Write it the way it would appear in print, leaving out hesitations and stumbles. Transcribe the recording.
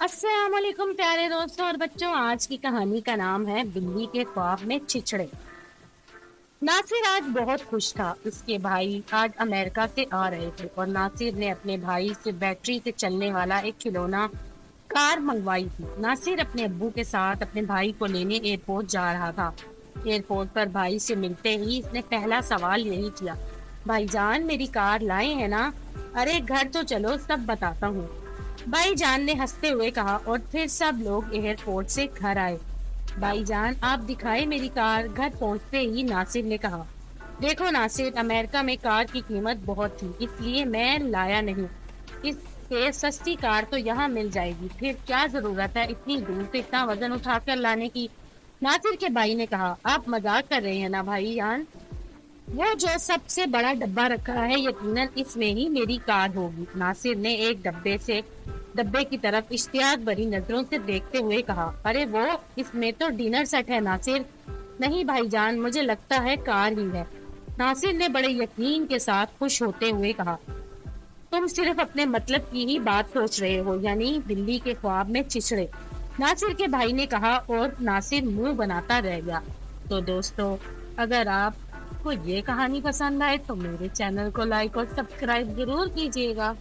अस्सलाम वालेकुम प्यारे दोस्तों और बच्चों। आज की कहानी का नाम है बिल्ली के ख्वाब में चिचड़े। नासिर आज बहुत खुश था। उसके भाई आज अमेरिका से आ रहे थे और नासिर ने अपने भाई से बैटरी से चलने वाला एक खिलौना कार मंगवाई थी। नासिर अपने अब्बू के साथ अपने भाई को लेने एयरपोर्ट जा रहा था। एयरपोर्ट पर भाई से मिलते ही इसने पहला सवाल यही किया, भाईजान मेरी कार लाए हैं ना? अरे घर तो चलो सब बताता हूँ, भाईजान ने हंसते हुए कहा। और फिर सब लोग एयरपोर्ट से घर आए। भाईजान आप दिखाए मेरी कार। घर पहुंचते ही नासिर ने कहा, देखो नासिर, अमेरिका में कार की कीमत बहुत थी इसलिए मैं लाया नहीं। इससे सस्ती कार तो यहाँ मिल जाएगी, फिर क्या जरूरत है इतनी दूर से इतना वजन उठाकर लाने की। नासिर के भाई ने कहा, आप मजाक कर रहे हैं ना भाईजान? वो जो सबसे बड़ा डब्बा रखा है यकीनन इसमें ही मेरी कार होगी। नासिर ने एक डब्बे की तरफ इश्तियाक भरी नजरों से देखते हुए कहा, अरे वो, इसमें तो डिनर सेट है नासिर। नहीं भाईजान, मुझे लगता है कार ही है। नासिर ने बड़े यकीन के साथ खुश होते हुए कहा, तुम सिर्फ अपने मतलब की ही बात सोच रहे हो, यानी बिल्ली के ख्वाब में चिचड़े। नासिर के भाई ने कहा और नासिर मुंह बनाता रह गया। तो दोस्तों, अगर आपको ये कहानी पसंद आए तो मेरे चैनल को लाइक और सब्सक्राइब जरूर कीजिएगा।